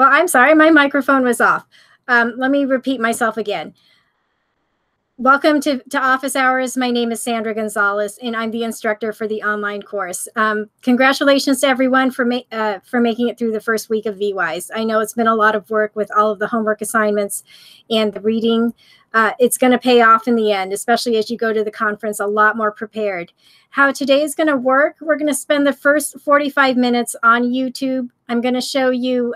Well, I'm sorry, my microphone was off. Let me repeat myself again. Welcome to Office Hours. My name is Sandra Gonzalez, and I'm the instructor for the online course. Congratulations to everyone for making it through the first week of VWise. I know it's been a lot of work with all of the homework assignments and the reading. It's going to pay off in the end, especially as you go to the conference a lot more prepared. How today is going to work, we're going to spend the first 45 minutes on YouTube. I'm going to show you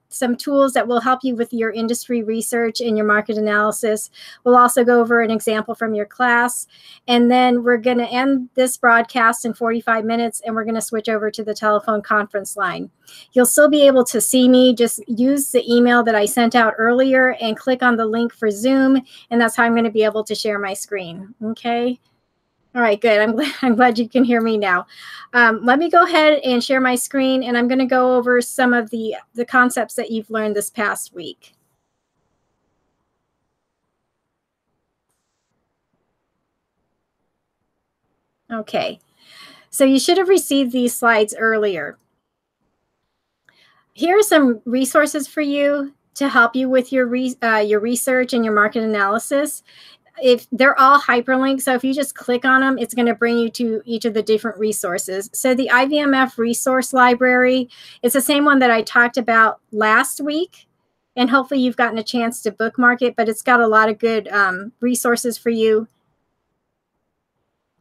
some tools that will help you with your industry research and your market analysis. We'll also go over an example from your class. And then we're going to end this broadcast in 45 minutes, and we're going to switch over to the telephone conference line. You'll still be able to see me. Just use the email that I sent out earlier and click on the link for Zoom, and that's how I'm going to be able to share my screen. Okay. All right, good. I'm glad you can hear me now. Let me go ahead and share my screen, and I'm going to go over some of the concepts that you've learned this past week. Okay, so you should have received these slides earlier. Here are some resources for you to help you with your research and your market analysis. If they're all hyperlinked, so if you just click on them, it's going to bring you to each of the different resources. So the IVMF resource library is the same one that I talked about last week, and hopefully you've gotten a chance to bookmark it, but it's got a lot of good resources for you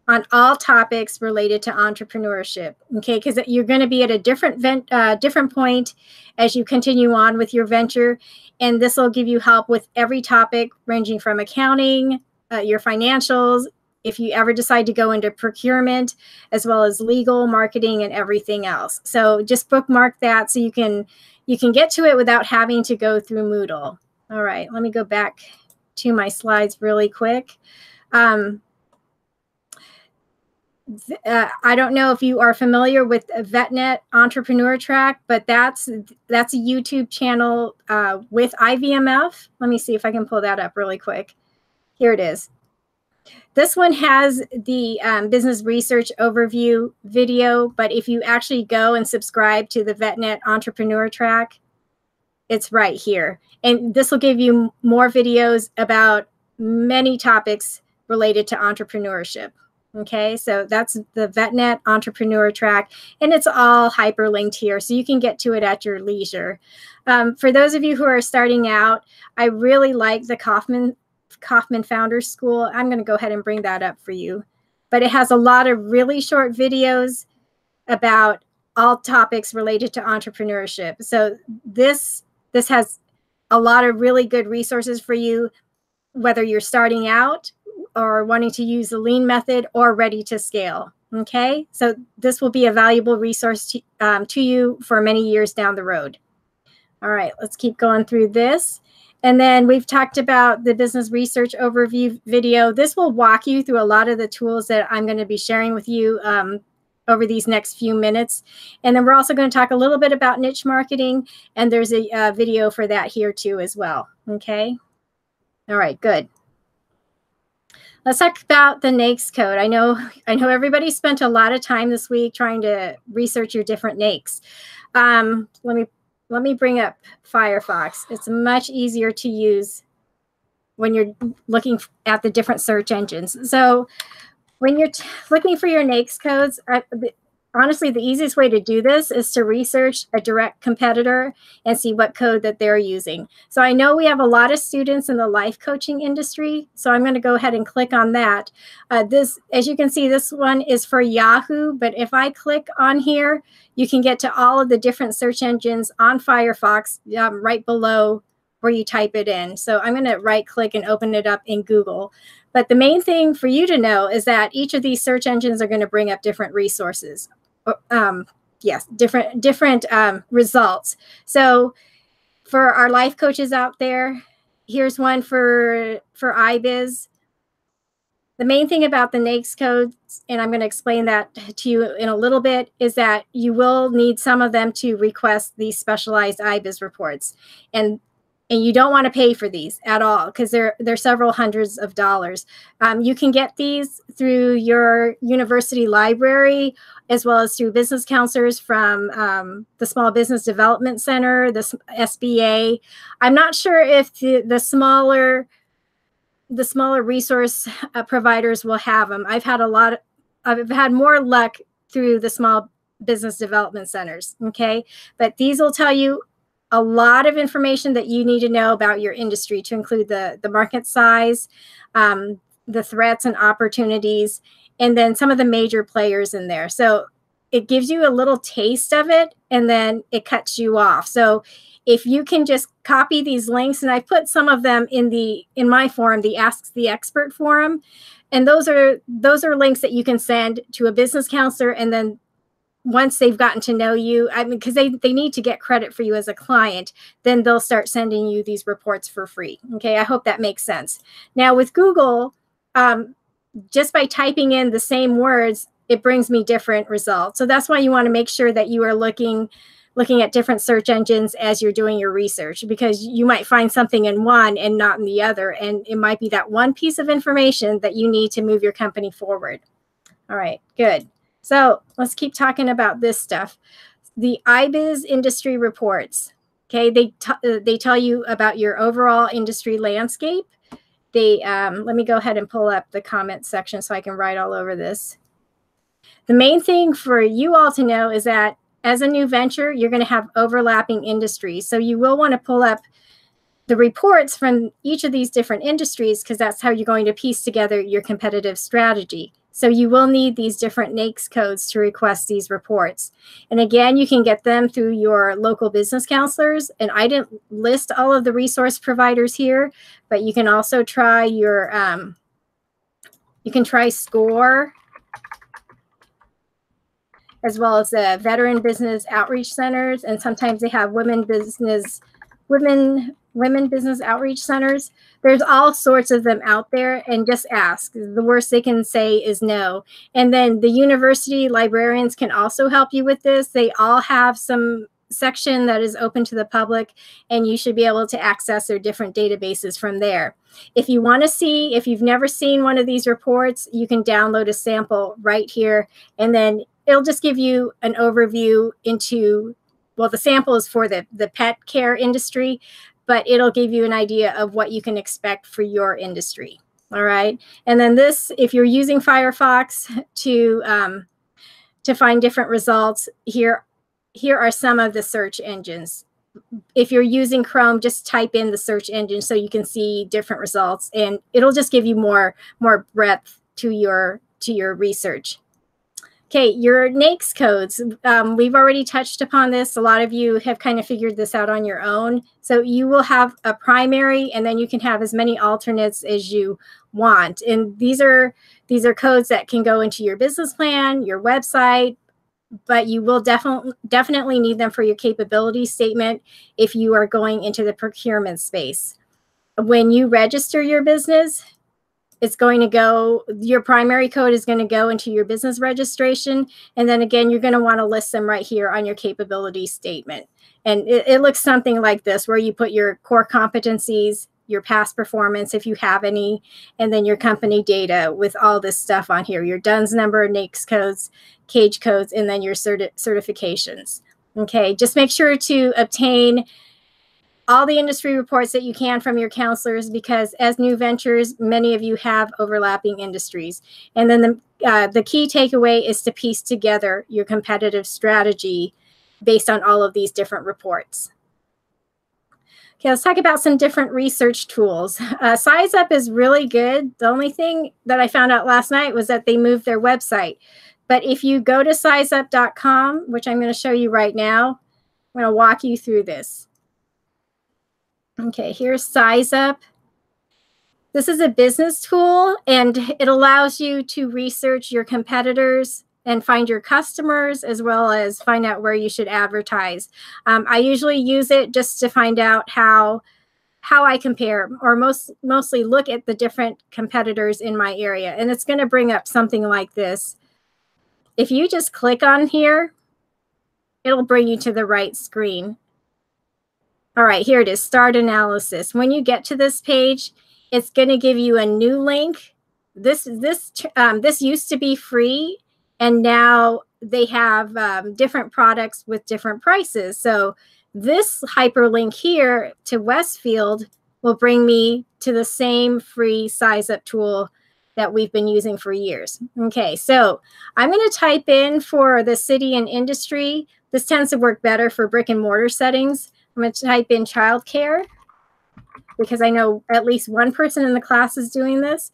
on all topics related to entrepreneurship, okay? Because you're going to be at a different point as you continue on with your venture, and this will give you help with every topic ranging from accounting, your financials, if you ever decide to go into procurement, as well as legal, marketing, and everything else. So just bookmark that so you can get to it without having to go through Moodle. All right, let me go back to my slides really quick. I don't know if you are familiar with VetNet Entrepreneur Track, but that's a YouTube channel with IVMF. Let me see if I can pull that up really quick. Here it is. This one has the business research overview video, but if you actually go and subscribe to the VetNet Entrepreneur Track, it's right here. And this will give you more videos about many topics related to entrepreneurship. Okay, so that's the VetNet Entrepreneur Track, and it's all hyperlinked here, so you can get to it at your leisure. For those of you who are starting out, I really like the Kaufman Founders School. I'm going to go ahead and bring that up for you. But it has a lot of really short videos about all topics related to entrepreneurship. So this has a lot of really good resources for you, whether you're starting out or wanting to use the lean method or ready to scale. Okay, so this will be a valuable resource to you for many years down the road. All right, let's keep going through this. And then we've talked about the business research overview video. This will walk you through a lot of the tools that I'm going to be sharing with you over these next few minutes. And then we're also going to talk a little bit about niche marketing, and there's a video for that here too as well. Okay, all right, good. Let's talk about the NAICS code. I know everybody spent a lot of time this week trying to research your different NAICS. Let me bring up Firefox. It's much easier to use when you're looking at the different search engines. So when you're looking for your NAICS codes, honestly, the easiest way to do this is to research a direct competitor and see what code that they're using. So I know we have a lot of students in the life coaching industry, so I'm going to go ahead and click on that. As you can see, this one is for Yahoo, but if I click on here, you can get to all of the different search engines on Firefox right below where you type it in. So I'm going to right click and open it up in Google. But the main thing for you to know is that each of these search engines are going to bring up different resources. Yes, different results. So for our life coaches out there, here's one for iBiz. The main thing about the NAICS codes, and I'm going to explain that to you in a little bit, is that you will need some of them to request these specialized iBiz reports. And And you don't want to pay for these at all because they're several hundreds of dollars. You can get these through your university library, as well as through business counselors from the Small Business Development Center, the SBA. I'm not sure if the smaller resource providers will have them. I've had more luck through the Small Business Development Centers. Okay, but these will tell you a lot of information that you need to know about your industry, to include the market size, the threats and opportunities, and then some of the major players in there. So it gives you a little taste of it, and then it cuts you off. So if you can just copy these links, and I put some of them in my forum, the Ask the Expert forum, and those are links that you can send to a business counselor, and then once they've gotten to know you, I mean, because they need to get credit for you as a client, then they'll start sending you these reports for free. Okay, I hope that makes sense. Now with Google, just by typing in the same words, it brings me different results. So that's why you want to make sure that you are looking at different search engines as you're doing your research, because you might find something in one and not in the other. And it might be that one piece of information that you need to move your company forward. All right, good. So let's keep talking about this stuff. The IBIZ industry reports. Okay, they tell you about your overall industry landscape. Let me go ahead and pull up the comment section so I can write all over this. The main thing for you all to know is that as a new venture, you're going to have overlapping industries. So you will want to pull up the reports from each of these different industries, because that's how you're going to piece together your competitive strategy. So you will need these different NAICS codes to request these reports. And again, you can get them through your local business counselors. And I didn't list all of the resource providers here, but you can also try you can try SCORE, as well as the Veteran Business Outreach Centers. And sometimes they have women business outreach centers. There's all sorts of them out there, and just ask. The worst they can say is no. And then the university librarians can also help you with this. They all have some section that is open to the public, and you should be able to access their different databases from there. If you want to see, if you've never seen one of these reports, you can download a sample right here, and then it'll just give you an overview into, well, the sample is for the pet care industry, but it'll give you an idea of what you can expect for your industry. All right. And then this, if you're using Firefox to find different results, here are some of the search engines. If you're using Chrome, just type in the search engine so you can see different results, and it'll just give you more breadth to your research. Okay, your NAICS codes. We've already touched upon this. A lot of you have kind of figured this out on your own. So you will have a primary, and then you can have as many alternates as you want. And these are codes that can go into your business plan, your website, but you will definitely need them for your capability statement if you are going into the procurement space. When you register your business, it's going to go, your primary code is going to go into your business registration. And then again, you're going to want to list them right here on your capability statement. And it looks something like this, where you put your core competencies, your past performance, if you have any, and then your company data with all this stuff on here, your DUNS number, NAICS codes, CAGE codes, and then your certifications. Okay, just make sure to obtain all the industry reports that you can from your counselors, because as new ventures, many of you have overlapping industries. And then the key takeaway is to piece together your competitive strategy based on all of these different reports. Okay, let's talk about some different research tools. SizeUp is really good. The only thing that I found out last night was that they moved their website. But if you go to sizeup.com, which I'm going to show you right now, I'm going to walk you through this. Okay, here's SizeUp. This is a business tool, and it allows you to research your competitors and find your customers, as well as find out where you should advertise. I usually use it just to find out how I compare, or mostly look at the different competitors in my area. And it's going to bring up something like this. If you just click on here, it'll bring you to the right screen. All right, here it is, start analysis. When you get to this page, it's going to give you a new link. This used to be free, and now they have different products with different prices. So this hyperlink here to Westfield will bring me to the same free size up tool that we've been using for years. Okay, so I'm going to type in for the city and industry. This tends to work better for brick and mortar settings. I'm going to type in childcare because I know at least one person in the class is doing this.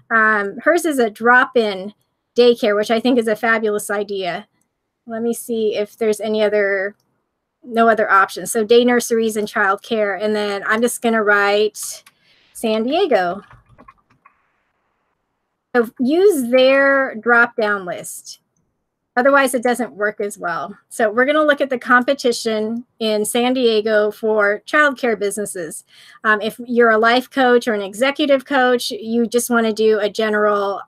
Hers is a drop-in daycare, which I think is a fabulous idea. Let me see if there's any other, no other options. So day nurseries and childcare, and then I'm just going to write San Diego. So use their drop-down list. Otherwise, it doesn't work as well. So we're going to look at the competition in San Diego for childcare businesses. If you're a life coach or an executive coach, you just want to do a general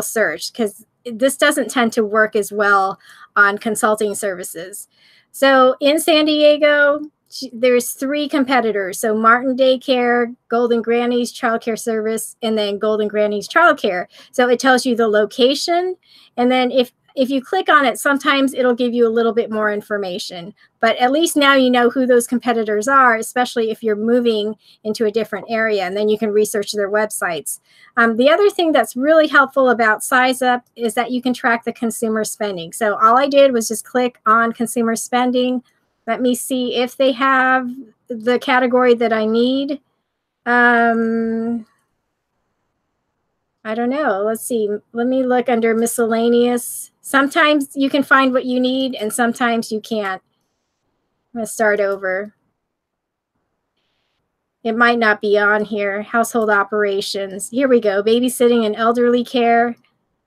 search because this doesn't tend to work as well on consulting services. So in San Diego, there's 3 competitors. So Martin Daycare, Golden Grannies Childcare Service, and then Golden Grannies Childcare. So it tells you the location. And then if you click on it, sometimes it'll give you a little bit more information. But at least now you know who those competitors are, especially if you're moving into a different area, and then you can research their websites. The other thing that's really helpful about SizeUp is that you can track the consumer spending. So all I did was just click on consumer spending. Let me see if they have the category that I need. I don't know. Let's see. Let me look under miscellaneous. Sometimes you can find what you need and sometimes you can't. I'm going to start over. It might not be on here. Household operations. Here we go. Babysitting and elderly care.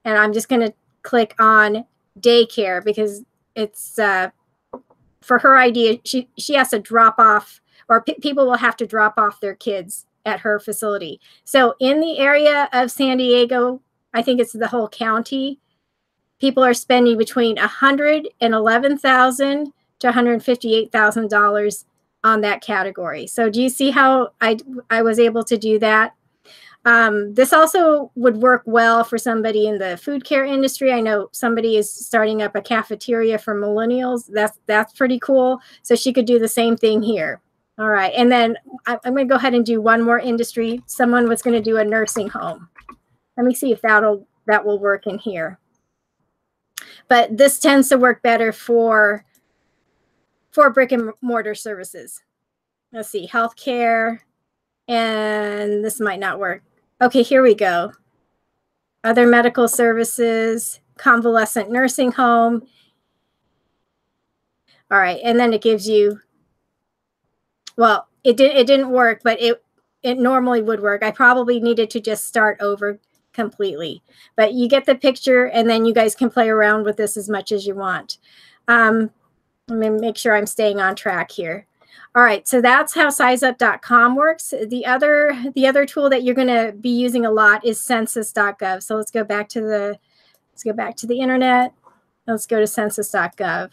And I'm just going to click on daycare because it's for her idea. She has to drop off, or people will have to drop off their kids at her facility. So in the area of San Diego, I think it's the whole county, people are spending between $111,000 to $158,000 on that category. So do you see how I was able to do that? This also would work well for somebody in the food care industry. I know somebody is starting up a cafeteria for millennials. That's pretty cool. So she could do the same thing here. All right, and then I'm going to go ahead and do one more industry. Someone was going to do a nursing home. Let me see if that will work in here. But this tends to work better for brick and mortar services. Let's see, healthcare, and this might not work. Okay, here we go. Other medical services, convalescent nursing home. All right, and then it gives you, well, it didn't work, but it normally would work. I probably needed to just start over completely. But you get the picture, and then you guys can play around with this as much as you want. Let me make sure I'm staying on track here. All right, so that's how sizeup.com works. The other tool that you're going to be using a lot is census.gov. So let's go back to the internet. Let's go to census.gov.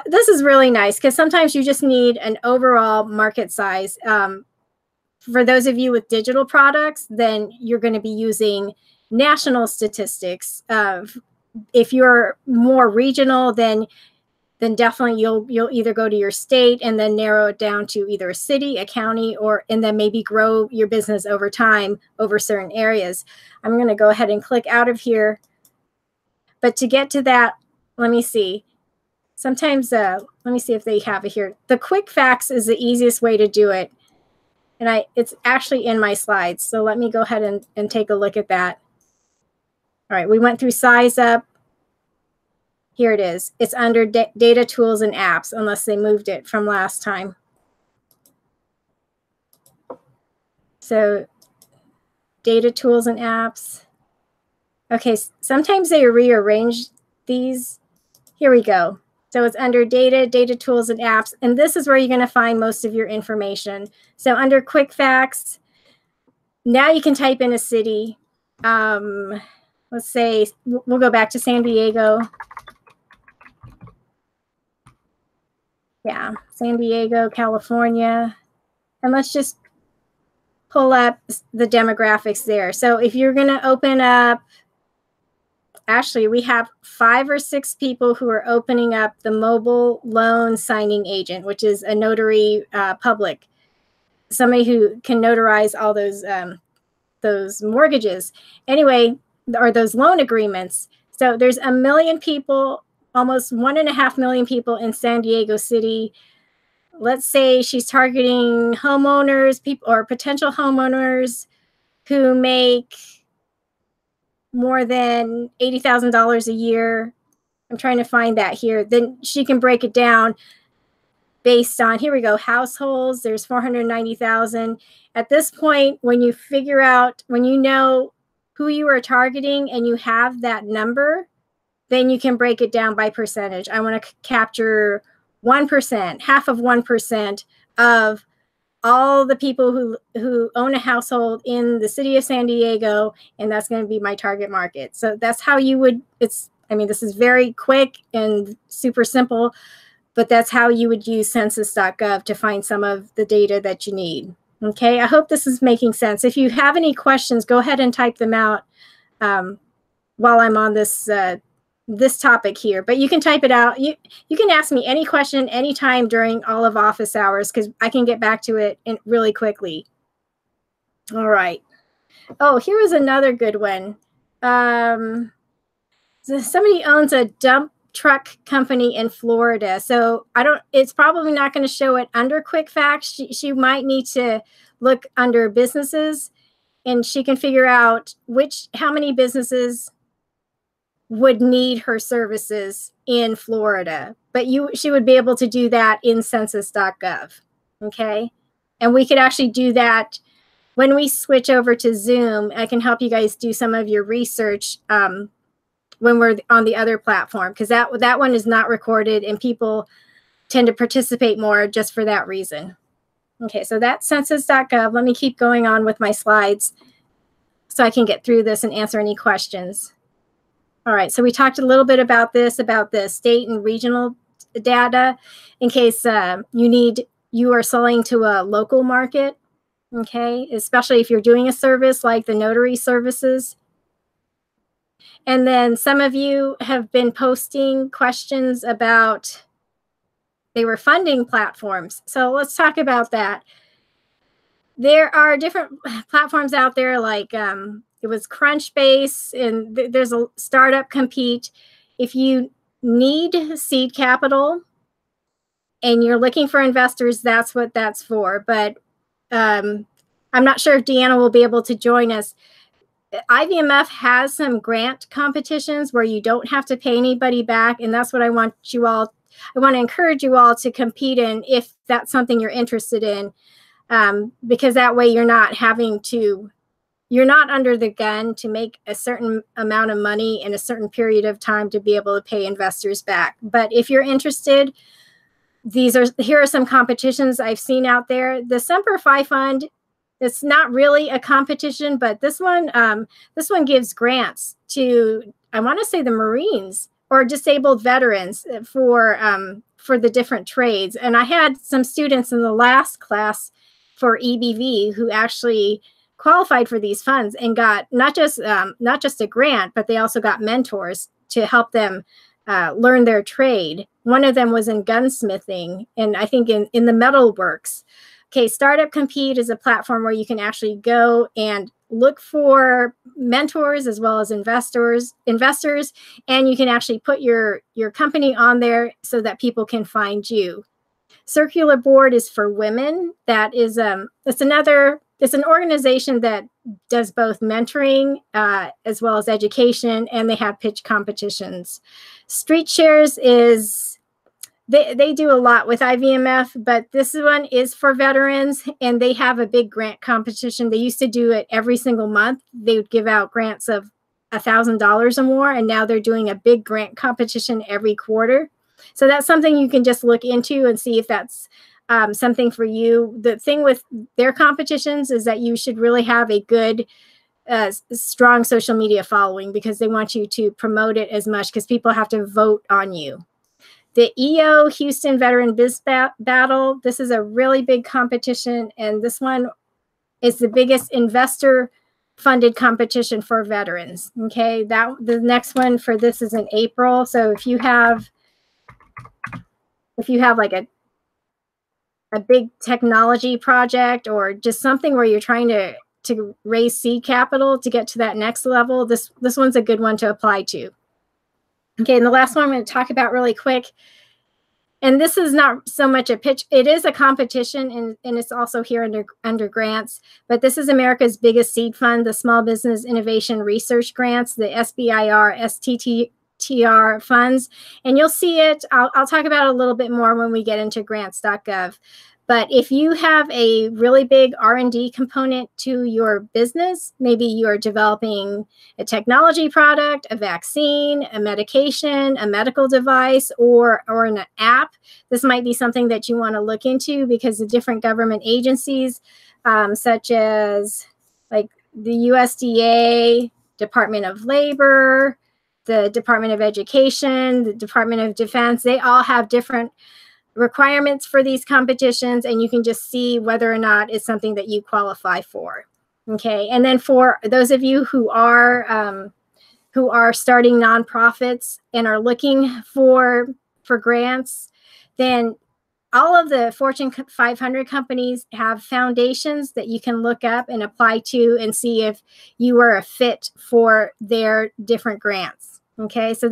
This is really nice because sometimes you just need an overall market size. For those of you with digital products, then you're going to be using national statistics. If you're more regional, then definitely you'll either go to your state and then narrow it down to either a city, a county, and then maybe grow your business over time over certain areas. I'm going to go ahead and click out of here. But to get to that, let me see. Sometimes, let me see if they have it here. The quick facts is the easiest way to do it. And it's actually in my slides. So let me go ahead and take a look at that. All right, we went through SizeUp. Here it is. It's under data tools and apps, unless they moved it from last time. So data tools and apps. Okay, sometimes they rearrange these. Here we go. So it's under data tools and apps. And this is where you're going to find most of your information. So under quick facts, now you can type in a city. Let's say we'll go back to San Diego. Yeah, San Diego, California. And let's just pull up the demographics there. So if you're going to open up, actually, we have 5 or 6 people who are opening up the mobile loan signing agent, which is a notary public, somebody who can notarize all those mortgages. Anyway, or those loan agreements. So there's 1 million people, almost 1.5 million people in San Diego City. Let's say she's targeting homeowners, people or potential homeowners who make more than $80,000 a year. I'm trying to find that here. Then she can break it down based on, here we go, households. There's 490,000. At this point, when you figure out, when you know who you are targeting and you have that number, then you can break it down by percentage. I want to capture 1%, half of 1% of all the people who own a household in the city of San Diego, and that's going to be my target market. So that's how you would, I mean, this is very quick and super simple, but that's how you would use census.gov to find some of the data that you need. Okay, I hope this is making sense. If you have any questions, go ahead and type them out while I'm on this this topic here, but you can type it out. You can ask me any question anytime during all of office hours, because I can get back to it really quickly. All right. Oh, here was another good one. So somebody owns a dump truck company in Florida. So it's probably not going to show it under quick facts. She might need to look under businesses, and she can figure out how many businesses would need her services in Florida, but she would be able to do that in census.gov. Okay. And we could actually do that when we switch over to Zoom. I can help you guys do some of your research when we're on the other platform, because that one is not recorded and people tend to participate more just for that reason. Okay. So that's census.gov. Let me keep going on with my slides so I can get through this and answer any questions. All right, so we talked a little bit about the state and regional data in case you are selling to a local market, okay, especially if you're doing a service like the notary services. And then some of you have been posting questions about, they were funding platforms. So let's talk about that. There are different platforms out there like it was Crunchbase, and there's a Startup Compete. If you need seed capital and you're looking for investors, that's what that's for. But I'm not sure if Deanna will be able to join us. IVMF has some grant competitions where you don't have to pay anybody back, and that's what I want to encourage you all to compete in if that's something you're interested in, because that way you're not under the gun to make a certain amount of money in a certain period of time to be able to pay investors back. But if you're interested, here are some competitions I've seen out there. The Semper Fi Fund, it's not really a competition, but this one gives grants to, I want to say, the Marines or disabled veterans for the different trades. And I had some students in the last class for EBV who actually qualified for these funds and got not just a grant, but they also got mentors to help them learn their trade. One of them was in gunsmithing, and I think in the metalworks. Okay, Startup Compete is a platform where you can actually go and look for mentors as well as investors, and you can actually put your company on there so that people can find you. Circular Board is for women. That is it's an organization that does both mentoring as well as education, and they have pitch competitions. StreetShares is, they do a lot with IVMF, but this one is for veterans, and they have a big grant competition. They used to do it every single month. They would give out grants of $1,000 or more, and now they're doing a big grant competition every quarter. So that's something you can just look into and see if that's something for you. The thing with their competitions is that you should really have a good, strong social media following, because they want you to promote it as much, because people have to vote on you. The EO Houston Veteran Biz Battle. This is a really big competition, and this one is the biggest investor funded competition for veterans. Okay, the next one for this is in April. So if you have like a big technology project or just something where you're trying to raise seed capital to get to that next level, this one's a good one to apply to. Okay, and the last one I'm going to talk about really quick, and this is not so much a pitch, it is a competition, and it's also here under grants, but this is America's biggest seed fund, the Small Business Innovation Research Grants, the SBIR, STTR funds, and you'll see it, I'll talk about it a little bit more when we get into grants.gov. But if you have a really big R&D component to your business, maybe you're developing a technology product, a vaccine, a medication, a medical device, or an app, this might be something that you want to look into, because the different government agencies, such as like the USDA, Department of Labor, the Department of Education, the Department of Defense, they all have different requirements for these competitions, and you can just see whether or not it's something that you qualify for. Okay, and then for those of you who are starting nonprofits and are looking for grants, then all of the Fortune 500 companies have foundations that you can look up and apply to and see if you are a fit for their different grants. Okay, so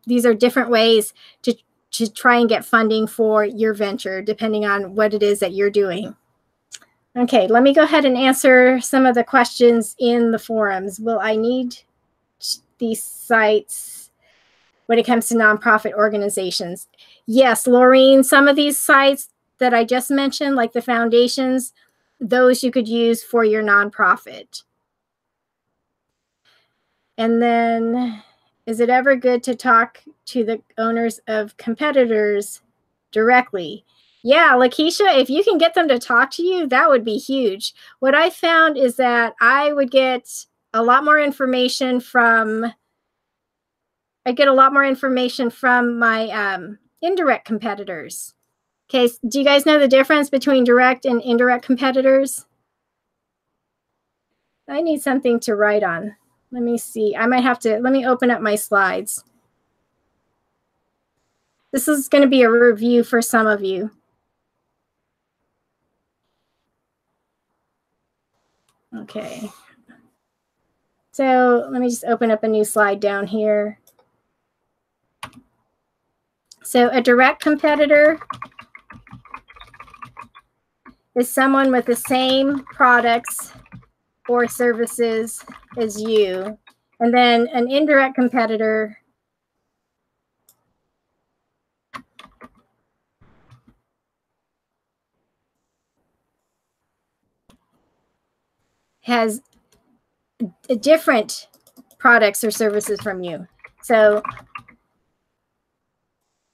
these are different ways to try and get funding for your venture, depending on what it is that you're doing. Okay, let me go ahead and answer some of the questions in the forums. Will I need these sites when it comes to nonprofit organizations? Yes, Laureen, some of these sites that I just mentioned, like the foundations, those you could use for your nonprofit. And then, is it ever good to talk to the owners of competitors directly? Yeah, Lakeisha, if you can get them to talk to you, that would be huge. What I found is that I would get a lot more information from, my indirect competitors. Okay, do you guys know the difference between direct and indirect competitors? I need something to write on. Let me see. I might have to, let me open up my slides. This is going to be a review for some of you. Okay. So let me just open up a new slide down here. So a direct competitor is someone with the same products or services as you. And then an indirect competitor has different products or services from you. So,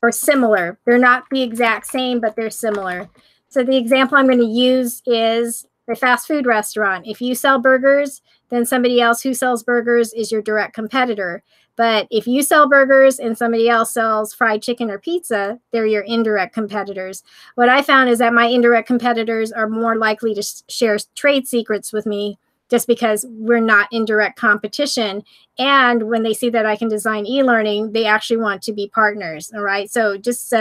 or similar. They're not the exact same, but they're similar. So the example I'm going to use is the fast food restaurant. If you sell burgers, then somebody else who sells burgers is your direct competitor. But if you sell burgers and somebody else sells fried chicken or pizza, they're your indirect competitors. What I found is that my indirect competitors are more likely to share trade secrets with me just because we're not in direct competition. And when they see that I can design e-learning, they actually want to be partners. All right. So just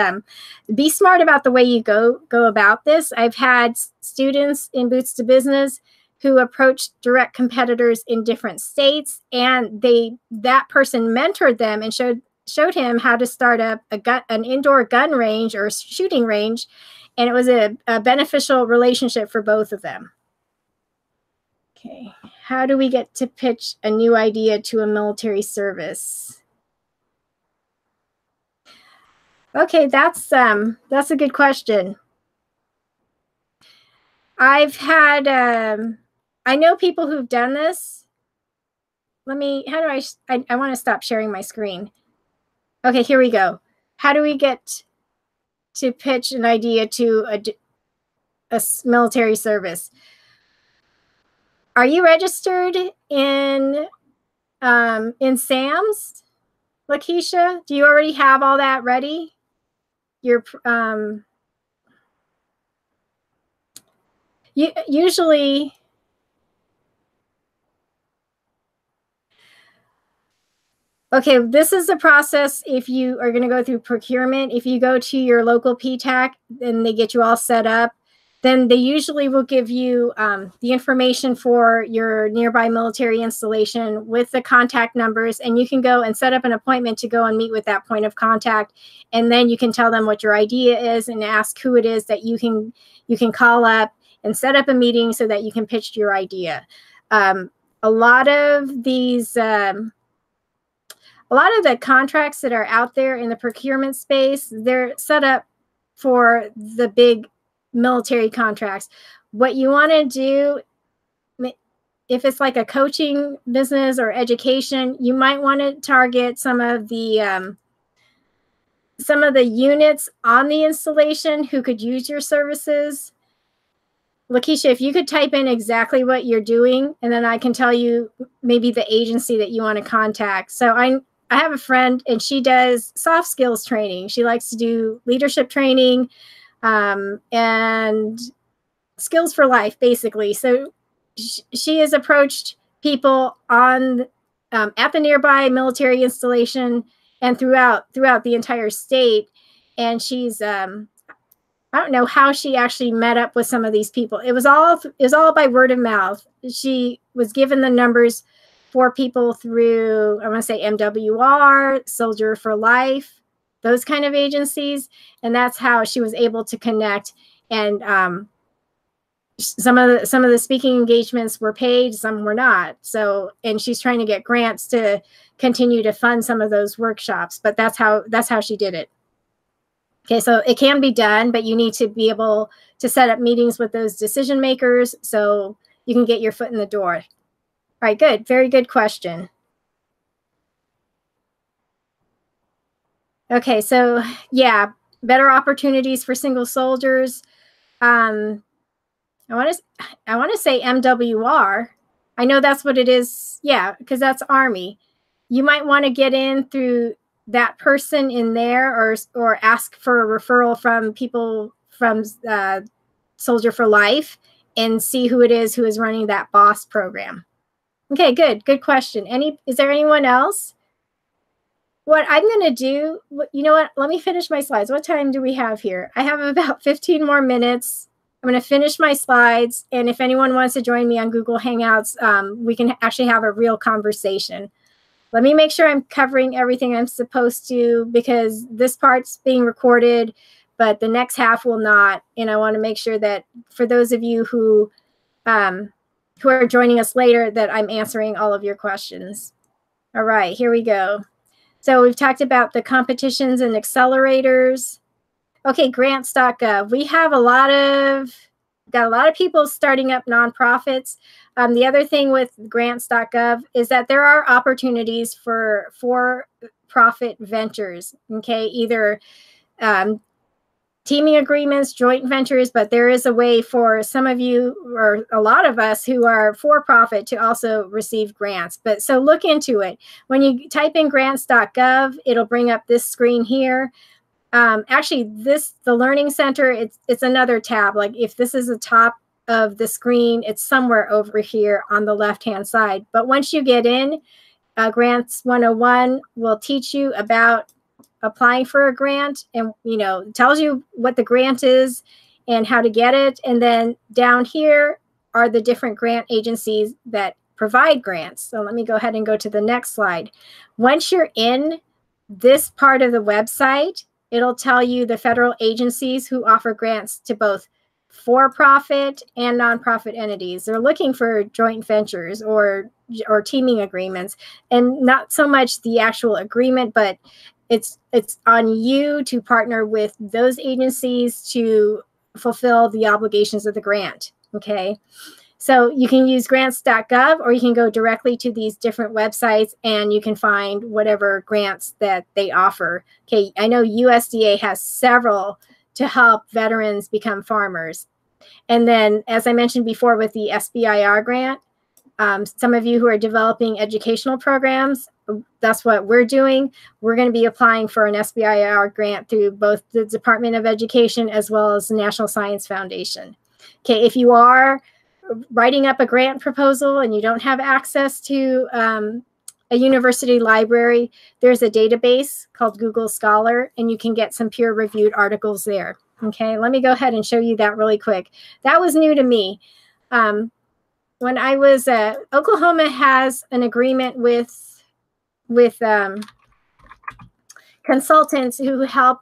be smart about the way you go about this. I've had students in Boots to Business who approached direct competitors in different states, and that person mentored them and showed him how to start up an indoor gun range or shooting range. And it was a beneficial relationship for both of them. Okay, how do we get to pitch a new idea to a military service? Okay, that's a good question. I've had, I know people who've done this. I want to stop sharing my screen. Okay, here we go. How do we get to pitch an idea to a military service? Are you registered in SAMS, Lakeisha? Do you already have all that ready? usually, okay, this is the process if you are going to go through procurement. If you go to your local PTAC and they get you all set up, then they usually will give you the information for your nearby military installation with the contact numbers, and you can go and set up an appointment to go and meet with that point of contact, and then you can tell them what your idea is and ask who it is that you can call up and set up a meeting so that you can pitch your idea. A lot of these a lot of the contracts that are out there in the procurement space, they're set up for the big military contracts. What you want to do, if it's like a coaching business or education, you might want to target some of the units on the installation who could use your services. Lakeisha, if you could type in exactly what you're doing, and then I can tell you maybe the agency that you want to contact. So I have a friend, and she does soft skills training. She likes to do leadership training and skills for life, basically. So she has approached people on at the nearby military installation and throughout the entire state. And she's I don't know how she actually met up with some of these people. It was all by word of mouth. She was given the numbers for people through, I want to say MWR, Soldier for Life, those kind of agencies. And that's how she was able to connect. And some of the speaking engagements were paid, some were not. So, and she's trying to get grants to continue to fund some of those workshops, but that's how she did it. Okay, so it can be done, but you need to be able to set up meetings with those decision makers so you can get your foot in the door. All right, good. Very good question. Okay, so yeah, better opportunities for single soldiers. I want to say MWR. I know that's what it is. Yeah, because that's Army. You might want to get in through that person in there, or ask for a referral from people from Soldier for Life and see who it is who is running that BOSS program. Okay, good question. Is there anyone else? What I'm going to do, you know what? Let me finish my slides. What time do we have here? I have about 15 more minutes. I'm going to finish my slides. And if anyone wants to join me on Google Hangouts, we can actually have a real conversation. Let me make sure I'm covering everything I'm supposed to, because this part's being recorded, but the next half will not. And I want to make sure that for those of you who are joining us later, that I'm answering all of your questions. All right, here we go. So we've talked about the competitions and accelerators. Okay, grants.gov. We have got a lot of people starting up nonprofits. The other thing with grants.gov is that there are opportunities for for-profit ventures. Okay, either teaming agreements, joint ventures, but there is a way for some of you, or a lot of us who are for-profit, to also receive grants. But so look into it. When you type in grants.gov, it'll bring up this screen here. Actually, the Learning Center, it's another tab. Like if this is the top of the screen, it's somewhere over here on the left-hand side. But once you get in, Grants 101 will teach you about applying for a grant, and tells you what the grant is and how to get it. And then down here are the different grant agencies that provide grants. So let me go ahead and go to the next slide. Once you're in this part of the website, it'll tell you the federal agencies who offer grants to both for-profit and nonprofit entities. They're looking for joint ventures or teaming agreements, and not so much the actual agreement, but it's on you to partner with those agencies to fulfill the obligations of the grant. Okay, so you can use grants.gov, or you can go directly to these different websites and you can find whatever grants that they offer. Okay, I know USDA has several to help veterans become farmers. And then, as I mentioned before, with the SBIR grant, Some of you who are developing educational programs, that's what we're doing. We're going to be applying for an SBIR grant through both the Department of Education as well as the National Science Foundation. Okay, if you are writing up a grant proposal and you don't have access to a university library, there's a database called Google Scholar, and you can get some peer-reviewed articles there. Okay, let me go ahead and show you that really quick. That was new to me. When I was Oklahoma has an agreement with consultants who help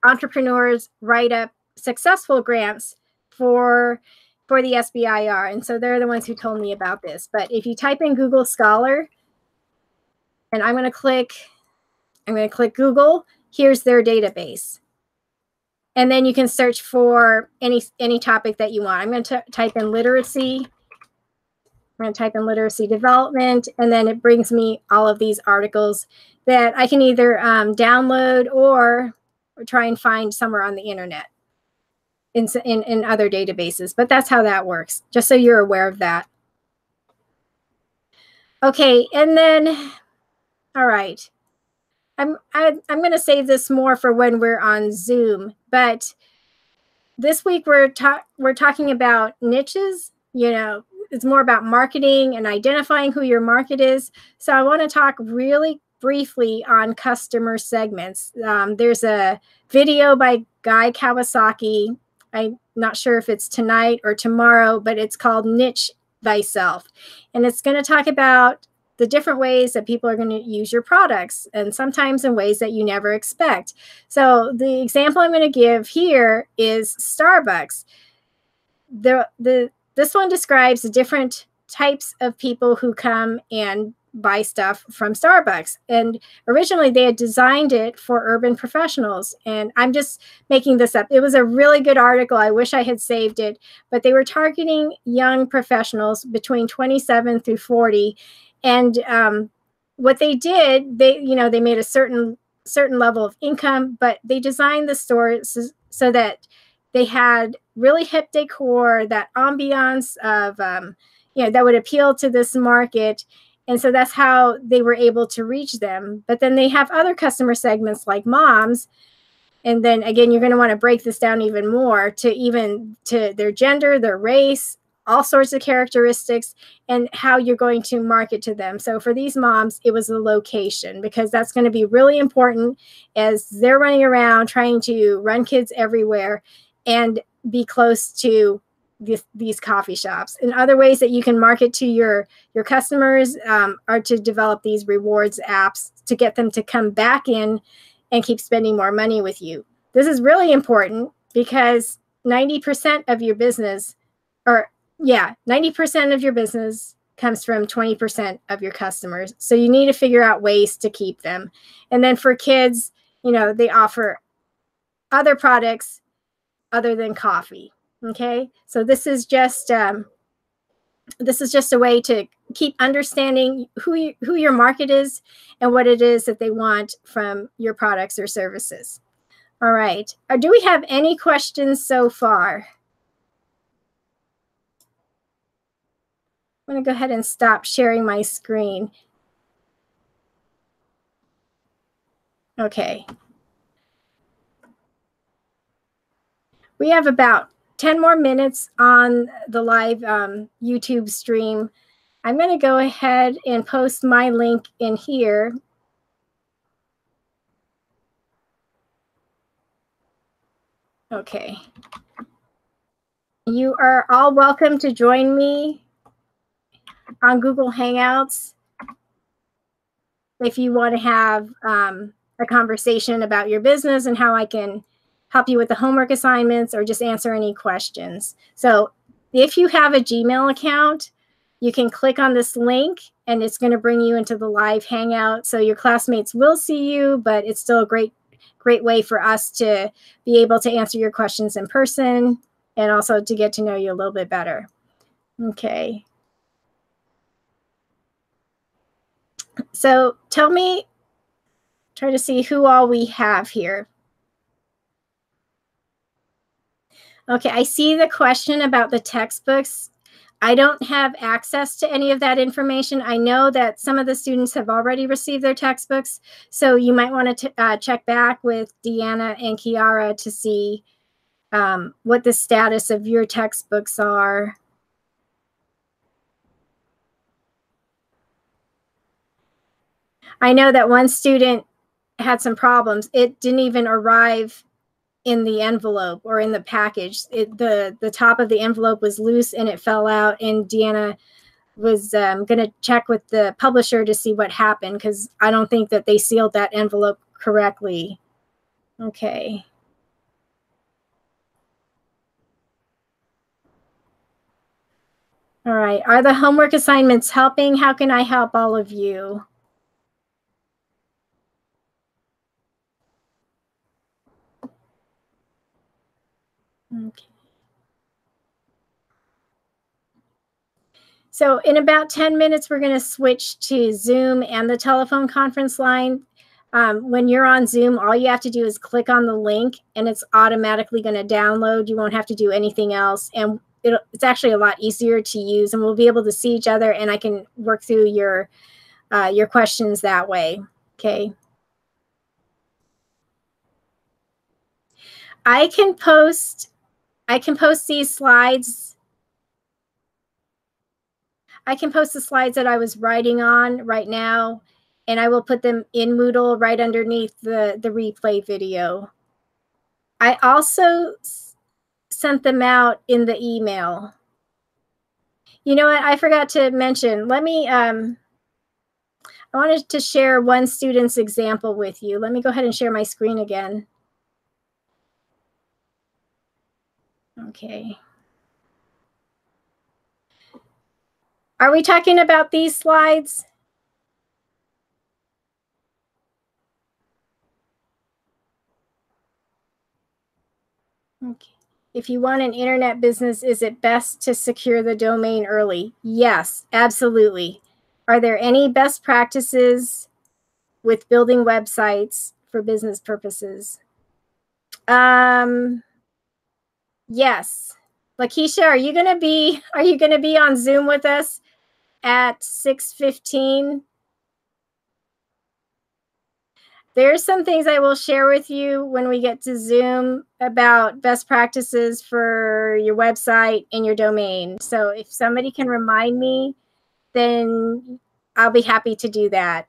entrepreneurs write up successful grants for the SBIR, and so they're the ones who told me about this. But if you type in Google Scholar, and I'm going to click Google, here's their database. And then you can search for any topic that you want. I'm going to type in literacy. I'm going to type in literacy development, and then it brings me all of these articles that I can either download or try and find somewhere on the internet in other databases. But that's how that works, just so you're aware of that. Okay, and then, all right. I'm going to save this more for when we're on Zoom, but this week we're talking about niches. You know, it's more about marketing and identifying who your market is. So I want to talk really briefly on customer segments. There's a video by Guy Kawasaki. I'm not sure if it's tonight or tomorrow, but it's called Niche Thyself. And it's going to talk about the different ways that people are going to use your products, and sometimes in ways that you never expect. So the example I'm going to give here is Starbucks. This one describes the different types of people who come and buy stuff from Starbucks. And originally they had designed it for urban professionals. And I'm just making this up. It was a really good article. I wish I had saved it, but they were targeting young professionals between 27 through 40. And what they did, they made a certain level of income, but they designed the store so that they had really hip decor, that ambiance of, that would appeal to this market. And so that's how they were able to reach them. But then they have other customer segments like moms. And then again, you're going to want to break this down even more to their gender, their race, all sorts of characteristics, and how you're going to market to them. So for these moms, it was the location, because that's going to be really important as they're running around trying to run kids everywhere and be close to these coffee shops. And other ways that you can market to your customers are to develop these rewards apps to get them to come back in and keep spending more money with you. This is really important because 90% of your business, 90% of your business comes from 20% of your customers. So you need to figure out ways to keep them. And then for kids, they offer other products other than coffee. Okay, so this is just a way to keep understanding who your market is and what it is that they want from your products or services. All right, do we have any questions so far? I'm going to go ahead and stop sharing my screen. Okay. We have about 10 more minutes on the live YouTube stream. I'm going to go ahead and post my link in here. Okay. You are all welcome to join me on Google Hangouts if you want to have a conversation about your business and how I can help you with the homework assignments or just answer any questions. So if you have a Gmail account, you can click on this link and it's going to bring you into the live Hangout. So your classmates will see you, but it's still a great way for us to be able to answer your questions in person and also to get to know you a little bit better. Okay. So tell me, try to see who all we have here. Okay, I see the question about the textbooks. I don't have access to any of that information. I know that some of the students have already received their textbooks, so you might want to check back with Deanna and Kiara to see what the status of your textbooks are. I know that one student had some problems. It didn't even arrive in the envelope or in the package. The top of the envelope was loose and it fell out, and Deanna was going to check with the publisher to see what happened, because I don't think that they sealed that envelope correctly. Okay. All right. Are the homework assignments helping? How can I help all of you? Okay. So in about 10 minutes, we're going to switch to Zoom and the telephone conference line. When you're on Zoom, all you have to do is click on the link and it's automatically going to download. You won't have to do anything else. And it's actually a lot easier to use, and we'll be able to see each other, and I can work through your questions that way. Okay. I can post these slides. I can post the slides that I was writing on right now, and I will put them in Moodle right underneath the replay video. I also sent them out in the email. You know what? I forgot to mention. Let me, I wanted to share one student's example with you. Let me go ahead and share my screen again. Okay. Are we talking about these slides? Okay. If you want an internet business, is it best to secure the domain early? Yes, absolutely. Are there any best practices with building websites for business purposes? Yes. Lakeisha, are you gonna be on Zoom with us at 6:15? There's some things I will share with you when we get to Zoom about best practices for your website and your domain. So if somebody can remind me, then I'll be happy to do that.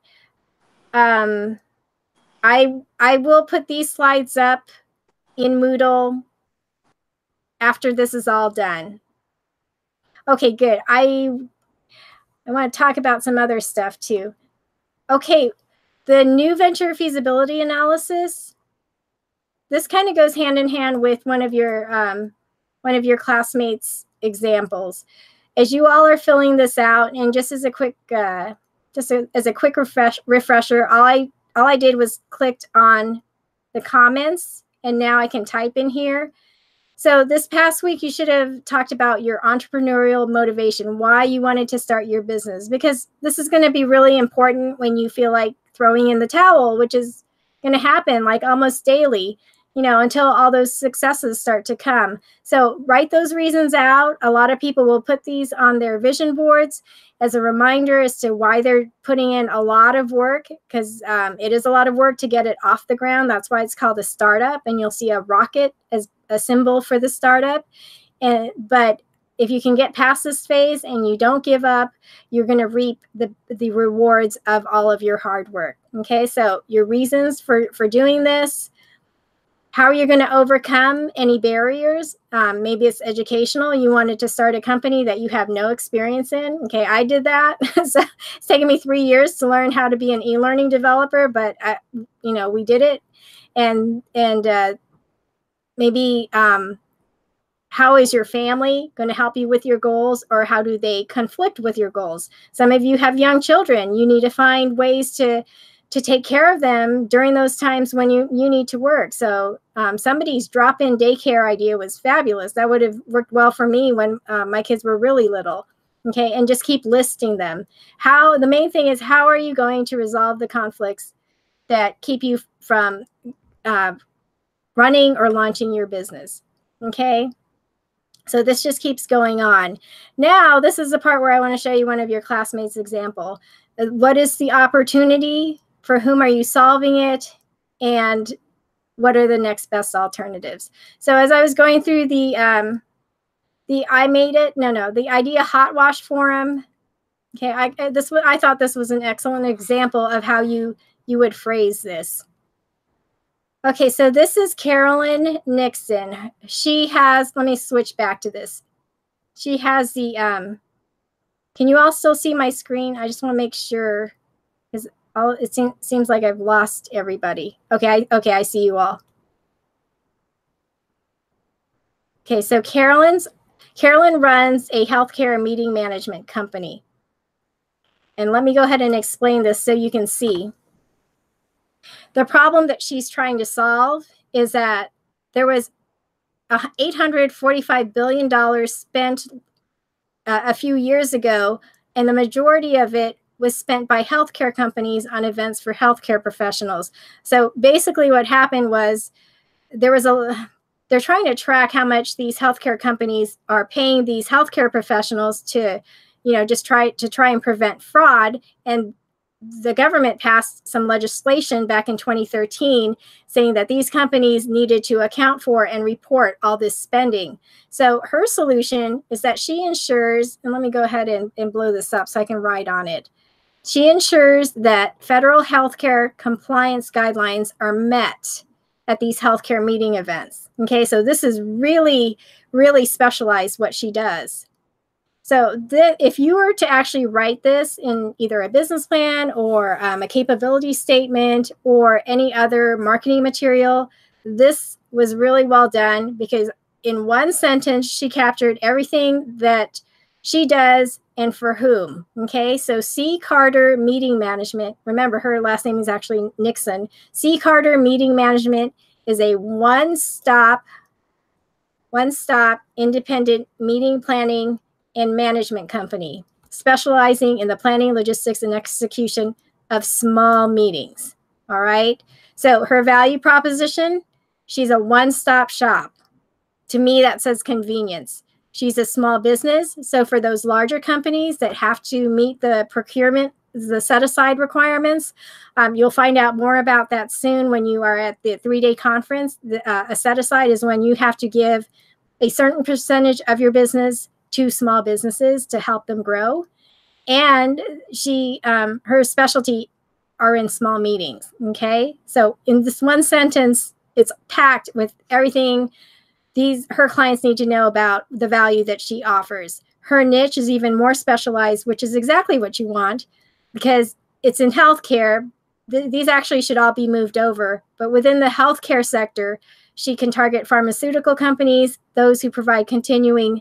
I will put these slides up in Moodle after this is all done. Okay, good. I want to talk about some other stuff too. Okay, the new venture feasibility analysis, this kind of goes hand in hand with one of your classmates' examples. As you all are filling this out, and just as a quick refresher, all I did was clicked on the comments, and now I can type in here. So this past week, you should have talked about your entrepreneurial motivation, why you wanted to start your business, because this is going to be really important when you feel like throwing in the towel, which is going to happen like almost daily, you know, until all those successes start to come. So write those reasons out. A lot of people will put these on their vision boards as a reminder as to why they're putting in a lot of work, because it is a lot of work to get it off the ground. That's why it's called a startup, and you'll see a rocket as a symbol for the startup. But if you can get past this phase and you don't give up, you're going to reap the rewards of all of your hard work. Okay, so your reasons for doing this, how you're going to overcome any barriers. Maybe it's educational. You wanted to start a company that you have no experience in. Okay, I did that. So it's taken me 3 years to learn how to be an e-learning developer, but you know, we did it. And maybe how is your family going to help you with your goals, or how do they conflict with your goals? Some of you have young children. You need to find ways to take care of them during those times when you need to work. So somebody's drop-in daycare idea was fabulous. That would have worked well for me when my kids were really little. Okay, and just keep listing them. The main thing is, how are you going to resolve the conflicts that keep you from running or launching your business? Okay. So this just keeps going on. Now, this is the part where I want to show you one of your classmates' example. What is the opportunity? For whom are you solving it? And what are the next best alternatives? So as I was going through the Idea Hot Wash Forum, okay, I thought this was an excellent example of how you would phrase this. Okay, so this is Carolyn Nixon. She has, let me switch back to this. She has the, can you all still see my screen? I just want to make sure, because it seems like I've lost everybody. Okay, I see you all. Okay, so Carolyn runs a healthcare meeting management company. And let me go ahead and explain this so you can see. The problem that she's trying to solve is that there was $845 billion spent a few years ago, and the majority of it was spent by healthcare companies on events for healthcare professionals. So basically what happened was they're trying to track how much these healthcare companies are paying these healthcare professionals to, just try and prevent fraud. And the government passed some legislation back in 2013 saying that these companies needed to account for and report all this spending. So her solution is that she ensures, and let me go ahead and blow this up so I can write on it. She ensures that federal healthcare compliance guidelines are met at these healthcare meeting events. Okay, so this is really, really specialized what she does. So if you were to actually write this in either a business plan or a capability statement or any other marketing material, this was really well done, because in one sentence, she captured everything that she does and for whom. Okay, so C. Carter Meeting Management, remember her last name is actually Nixon. C. Carter Meeting Management is a one-stop independent meeting planning and management company, specializing in the planning, logistics, and execution of small meetings. All right. So her value proposition, she's a one-stop shop. To me, that says convenience. She's a small business. So for those larger companies that have to meet the procurement, the set-aside requirements, you'll find out more about that soon when you are at the 3-day conference. A set-aside is when you have to give a certain percentage of your business to small businesses to help them grow. And her specialty are in small meetings. Okay. So in this one sentence, it's packed with everything her clients need to know about the value that she offers. Her niche is even more specialized, which is exactly what you want, because it's in healthcare. These actually should all be moved over, but within the healthcare sector, she can target pharmaceutical companies, those who provide continuing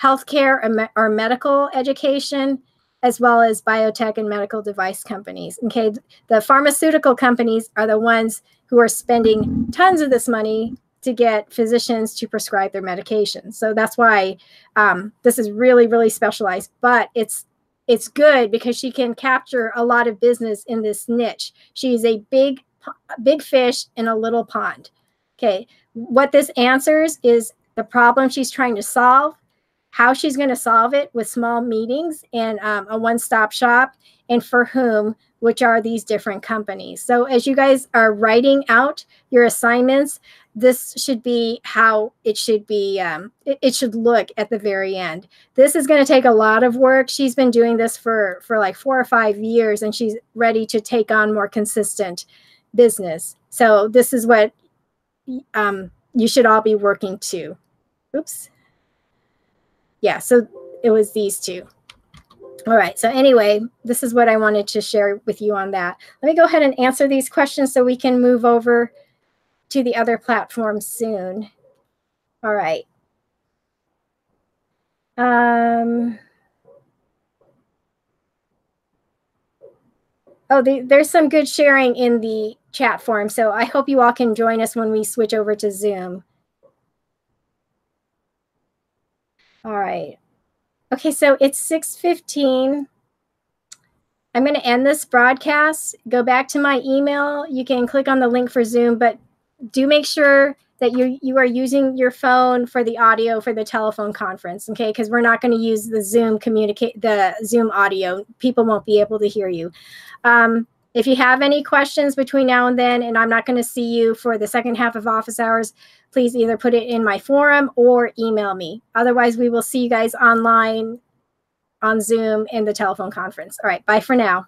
healthcare or medical education, as well as biotech and medical device companies. Okay, the pharmaceutical companies are the ones who are spending tons of this money to get physicians to prescribe their medication. So that's why this is really, really specialized, but it's good because she can capture a lot of business in this niche. She's a big fish in a little pond. Okay, what this answers is the problem she's trying to solve, how she's going to solve it with small meetings and a one-stop shop, and for whom, which are these different companies. So as you guys are writing out your assignments, this should be how it should be. It should look at the very end. This is going to take a lot of work. She's been doing this for like 4 or 5 years, and she's ready to take on more consistent business. So this is what you should all be working to. Oops. Yeah, so it was these two. All right, so anyway, this is what I wanted to share with you on that. Let me go ahead and answer these questions so we can move over to the other platforms soon. All right. There's some good sharing in the chat forum, so I hope you all can join us when we switch over to Zoom. All right. Okay, so it's 6:15. I'm going to end this broadcast. Go back to my email. You can click on the link for Zoom, but do make sure that you are using your phone for the audio for the telephone conference, okay? Because we're not going to use the Zoom audio. People won't be able to hear you. If you have any questions between now and then, and I'm not going to see you for the second half of office hours, please either put it in my forum or email me. Otherwise, we will see you guys online on Zoom in the telephone conference. All right, bye for now.